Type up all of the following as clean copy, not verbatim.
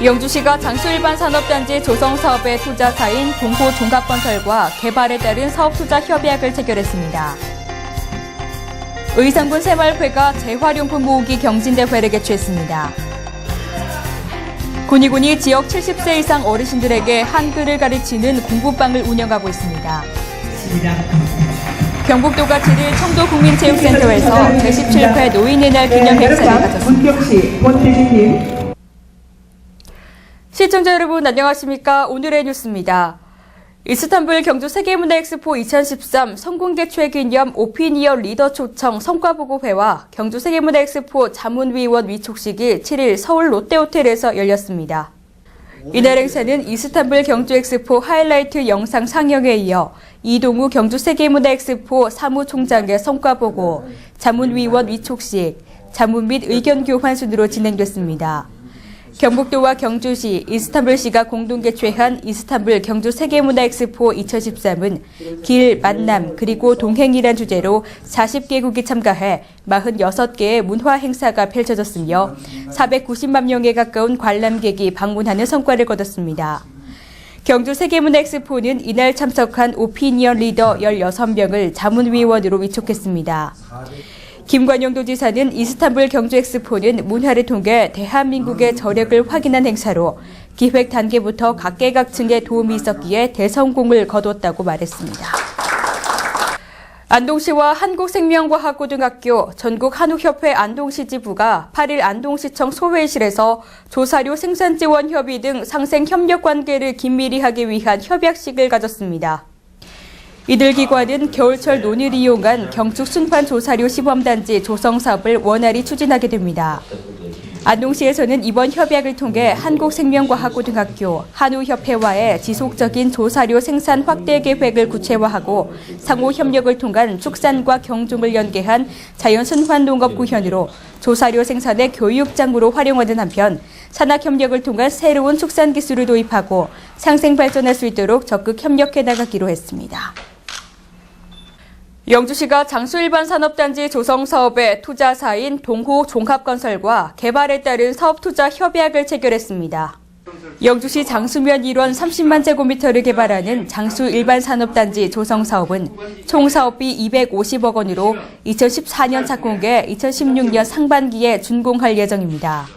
영주시가 장수일반산업단지 조성사업의 투자사인 동호종합건설과 개발에 따른 사업투자 협약을 체결했습니다. 의성군 새마을회가 재활용품 모으기 경진대회를 개최했습니다. 군이군이 지역 70세 이상 어르신들에게 한글을 가르치는 공부방을 운영하고 있습니다. 경북도가 7일 청도국민체육센터에서 제17회 노인의 날 기념 행사를 가졌습니다. 시청자 여러분 안녕하십니까? 오늘의 뉴스입니다. 이스탄불 경주 세계문화엑스포 2013 성공 개최 기념 오피니언 리더 초청 성과보고회와 경주 세계문화엑스포 자문위원 위촉식이 7일 서울 롯데호텔에서 열렸습니다. 이날 행사는 이스탄불 경주엑스포 하이라이트 영상 상영에 이어 이동우 경주 세계문화엑스포 사무총장의 성과보고, 자문위원 위촉식, 자문 및 의견 교환 순으로 진행됐습니다. 경북도와 경주시, 이스탄불시가 공동 개최한 이스탄불 경주 세계문화엑스포 2013은 길, 만남, 그리고 동행이란 주제로 40개국이 참가해 46개의 문화 행사가 펼쳐졌으며 490만 명에 가까운 관람객이 방문하는 성과를 거뒀습니다. 경주 세계문화엑스포는 이날 참석한 오피니언 리더 16명을 자문위원으로 위촉했습니다. 김관영 도지사는 이스탄불 경주엑스포는 문화를 통해 대한민국의 저력을 확인한 행사로 기획 단계부터 각계각층에 도움이 있었기에 대성공을 거뒀다고 말했습니다. 안동시와 한국생명과학고등학교 전국한우협회 안동시지부가 8일 안동시청 소회의실에서 조사료 생산지원 협의 등 상생 협력 관계를 긴밀히 하기 위한 협약식을 가졌습니다. 이들 기관은 겨울철 논을 이용한 경축 순환 조사료 시범단지 조성 사업을 원활히 추진하게 됩니다. 안동시에서는 이번 협약을 통해 한국생명과학고등학교, 한우협회와의 지속적인 조사료 생산 확대 계획을 구체화하고 상호 협력을 통한 축산과 경종을 연계한 자연순환농업 구현으로 조사료 생산의 교육장으로 활용하는 한편 산학협력을 통한 새로운 축산 기술을 도입하고 상생 발전할 수 있도록 적극 협력해 나가기로 했습니다. 영주시가 장수일반산업단지 조성사업의 투자사인 동호종합건설과 개발에 따른 사업투자 협약을 체결했습니다. 영주시 장수면 1원 30만 제곱미터를 개발하는 장수일반산업단지 조성사업은 총 사업비 250억 원으로 2014년 착공해 2016년 상반기에 준공할 예정입니다.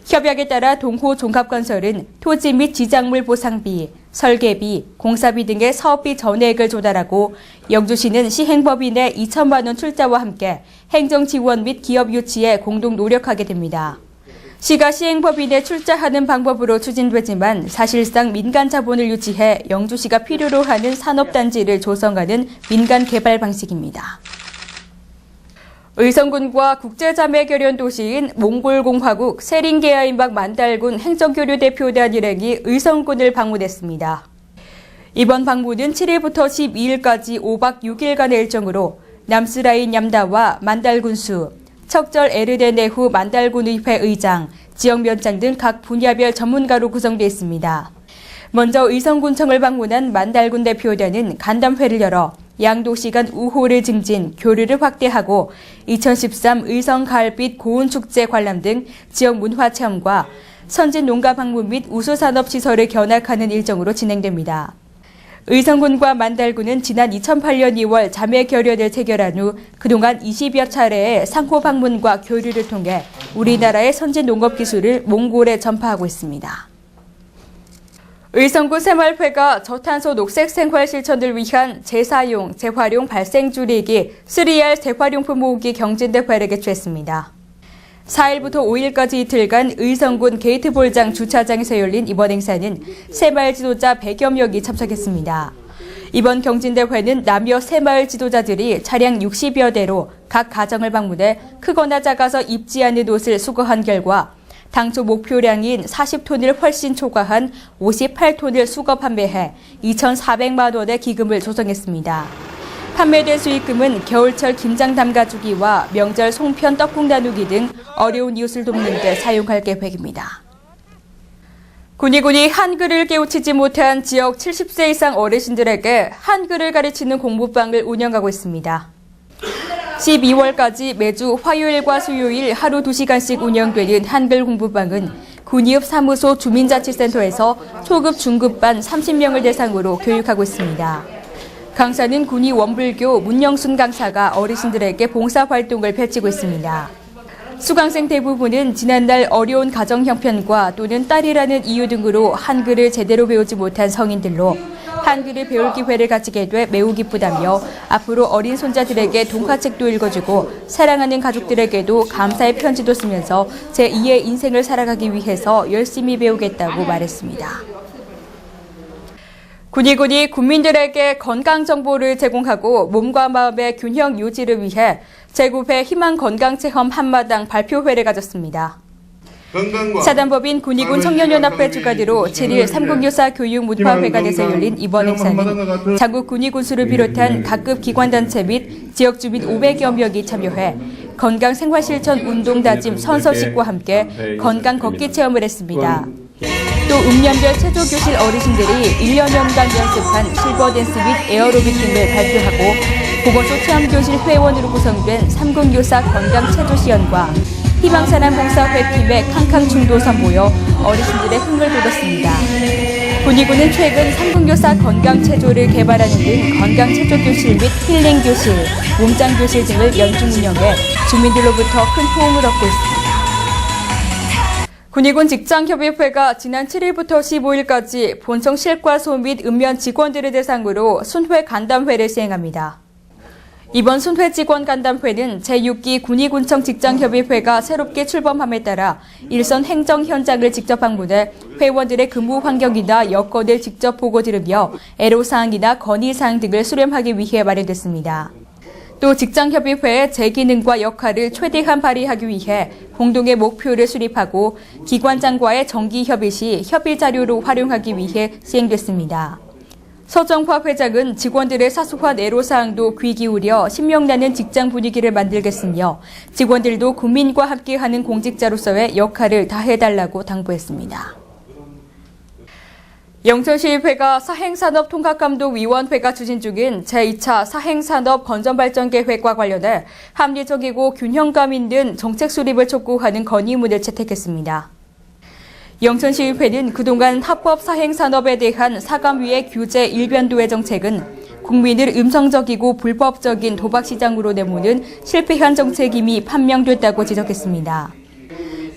협약에 따라 동호종합건설은 토지 및 지작물 보상비, 설계비, 공사비 등의 사업비 전액을 조달하고 영주시는 시행법인의 2천만 원 출자와 함께 행정 지원 및 기업 유치에 공동 노력하게 됩니다. 시가 시행법인에 출자하는 방법으로 추진되지만 사실상 민간 자본을 유치해 영주시가 필요로 하는 산업단지를 조성하는 민간 개발 방식입니다. 의성군과 국제자매결연 도시인 몽골공화국 세링게아인박 만달군 행정교류 대표단 일행이 의성군을 방문했습니다. 이번 방문은 7일부터 12일까지 5박 6일간의 일정으로 남스라인 얌다와 만달군수, 척절 에르데네후 만달군의회 의장, 지역면장 등 각 분야별 전문가로 구성되어 있습니다. 먼저 의성군청을 방문한 만달군 대표단은 간담회를 열어 양도시 간 우호를 증진, 교류를 확대하고 2013 의성 가을빛 고운축제 관람 등 지역 문화 체험과 선진 농가 방문 및 우수산업시설을 견학하는 일정으로 진행됩니다. 의성군과 만달군은 지난 2008년 2월 자매결연을 체결한 후 그동안 20여 차례의 상호 방문과 교류를 통해 우리나라의 선진 농업 기술을 몽골에 전파하고 있습니다. 의성군 새마을회가 저탄소 녹색 생활 실천을 위한 재사용, 재활용 발생 줄이기 3R 재활용품 모으기 경진대회를 개최했습니다. 4일부터 5일까지 이틀간 의성군 게이트볼장 주차장에서 열린 이번 행사는 새마을 지도자 100여 명이 참석했습니다. 이번 경진대회는 남녀 새마을 지도자들이 차량 60여 대로 각 가정을 방문해 크거나 작아서 입지 않는 옷을 수거한 결과 당초 목표량인 40톤을 훨씬 초과한 58톤을 수거 판매해 2,400만 원의 기금을 조성했습니다. 판매된 수익금은 겨울철 김장 담가주기와 명절 송편 떡국 나누기 등 어려운 이웃을 돕는 데 사용할 계획입니다. 군이군이 한글을 깨우치지 못한 지역 70세 이상 어르신들에게 한글을 가르치는 공부방을 운영하고 있습니다. 12월까지 매주 화요일과 수요일 하루 2시간씩 운영되는 한글 공부방은 군이읍 사무소 주민자치센터에서 초급 중급반 30명을 대상으로 교육하고 있습니다. 강사는 군이 원불교 문영순 강사가 어르신들에게 봉사활동을 펼치고 있습니다. 수강생 대부분은 지난날 어려운 가정 형편과 또는 딸이라는 이유 등으로 한글을 제대로 배우지 못한 성인들로 한글을 배울 기회를 가지게 돼 매우 기쁘다며 앞으로 어린 손자들에게 동화책도 읽어주고 사랑하는 가족들에게도 감사의 편지도 쓰면서 제2의 인생을 살아가기 위해서 열심히 배우겠다고 말했습니다. 군의군이 국민들에게 건강 정보를 제공하고 몸과 마음의 균형 유지를 위해 제9회 희망건강체험 한마당 발표회를 가졌습니다. 사단법인 군의군 청년연합회 주관으로 7일 3064 교육 문화회관에서 열린 이번 행사는 자국 군의군수를 비롯한 각급 기관단체 및 지역 주민 500여 명이 참여해 건강 생활실천 운동 다짐 선서식과 함께 건강 걷기 체험을 했습니다. 또 읍면별 체조교실 어르신들이 1년간 연습한 실버댄스 및 에어로빅 등을 발표하고 보건소 체험교실 회원으로 구성된 3064 건강체조시연과 희망사람 봉사회팀의 캉캉춤도 선보여 어르신들의 흥을 돋았습니다. 군의군은 최근 3064 건강체조를 개발하는 등 건강체조교실 및 힐링교실, 몸짱교실 등을 연중 운영해 주민들로부터 큰 호응을 얻고 있습니다. 군의군 직장협의회가 지난 7일부터 15일까지 본청 실과소 및 읍면 직원들을 대상으로 순회 간담회를 시행합니다. 이번 순회 직원 간담회는 제6기 군의군청 직장협의회가 새롭게 출범함에 따라 일선 행정 현장을 직접 방문해 회원들의 근무 환경이나 여건을 직접 보고 들으며 애로사항이나 건의사항 등을 수렴하기 위해 마련됐습니다. 또 직장협의회의 재기능과 역할을 최대한 발휘하기 위해 공동의 목표를 수립하고 기관장과의 정기협의 시 협의 자료로 활용하기 위해 시행됐습니다. 서정화 회장은 직원들의 사소한 애로사항도 귀 기울여 신명나는 직장 분위기를 만들겠으며 직원들도 국민과 함께하는 공직자로서의 역할을 다해달라고 당부했습니다. 영천시의회가 사행산업통합감독위원회가 추진 중인 제2차 사행산업건전발전계획과 관련해 합리적이고 균형감 있는 정책 수립을 촉구하는 건의문을 채택했습니다. 영천시의회는 그동안 합법 사행산업에 대한 사감위의 규제 일변도의 정책은 국민을 음성적이고 불법적인 도박시장으로 내모는 실패한 정책임이 판명됐다고 지적했습니다.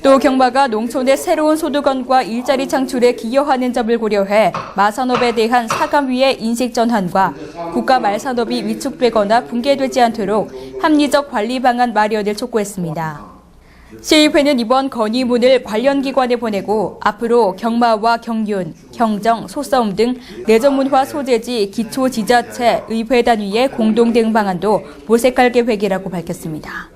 또 경마가 농촌의 새로운 소득원과 일자리 창출에 기여하는 점을 고려해 마산업에 대한 사감위의 인식 전환과 국가 말산업이 위축되거나 붕괴되지 않도록 합리적 관리 방안 마련을 촉구했습니다. 시의회는 이번 건의문을 관련 기관에 보내고 앞으로 경마와 경륜, 경정, 소싸움 등 내전문화 소재지 기초지자체, 의회 단위의 공동대응 방안도 모색할 계획이라고 밝혔습니다.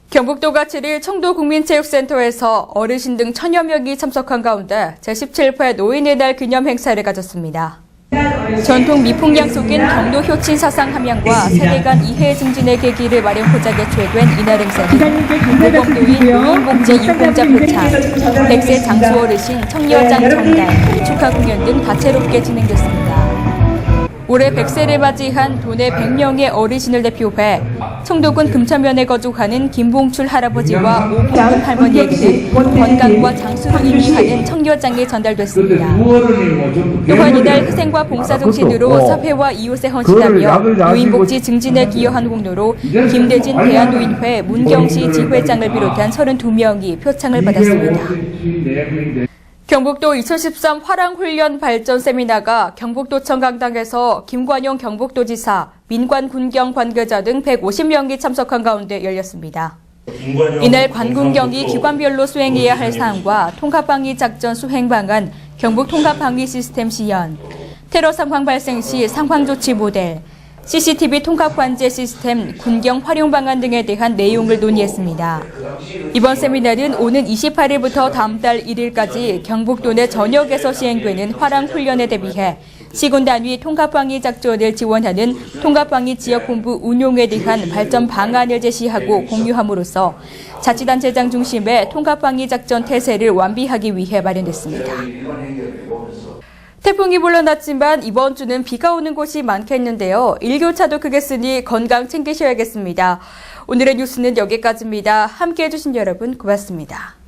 경북도가 7일 청도국민체육센터에서 어르신 등 1000여 명이 참석한 가운데 제17회 노인의 날 기념 행사를 가졌습니다. 전통 미풍양 속인 경도 효친 사상 함양과 세대 간 이해 증진의 계기를 마련하고자 개최된 이날 행사는 모범도인 노인복지 유공자 표창, 100세 장수 어르신 청려장 전달, 축하 공연 등 다채롭게 진행됐습니다. 올해 100세를 맞이한 도내 100명의 어르신을 대표해 청도군 금천면에 거주하는 김봉출 할아버지와 오봉금 할머니에게는 건강과 장수를 의미하는 청려장이 전달됐습니다. 또한 이날 희생과 봉사 정신으로 사회와 이웃에 헌신하며 노인복지 증진에 기여한 공로로 김대진 대한노인회 문경시 지회장을 비롯한 32명이 표창을 받았습니다. 경북도 2013 화랑훈련 발전 세미나가 경북도청 강당에서 김관용 경북도지사, 민관군경 관계자 등 150명이 참석한 가운데 열렸습니다. 이날 관군경이 기관별로 수행해야 할 사항과 통합방위 작전 수행 방안, 경북 통합방위 시스템 시연, 테러 상황 발생 시 상황조치 모델, CCTV 통합 관제 시스템, 군경 활용 방안 등에 대한 내용을 논의했습니다. 이번 세미나는 오는 28일부터 다음 달 1일까지 경북도 내 전역에서 시행되는 화랑 훈련에 대비해 시군 단위 통합방위 작전을 지원하는 통합방위 지역본부 운용에 대한 발전 방안을 제시하고 공유함으로써 자치단체장 중심의 통합방위 작전 태세를 완비하기 위해 마련됐습니다. 태풍이 물러났지만 이번 주는 비가 오는 곳이 많겠는데요. 일교차도 크겠으니 건강 챙기셔야겠습니다. 오늘의 뉴스는 여기까지입니다. 함께해 주신 여러분 고맙습니다.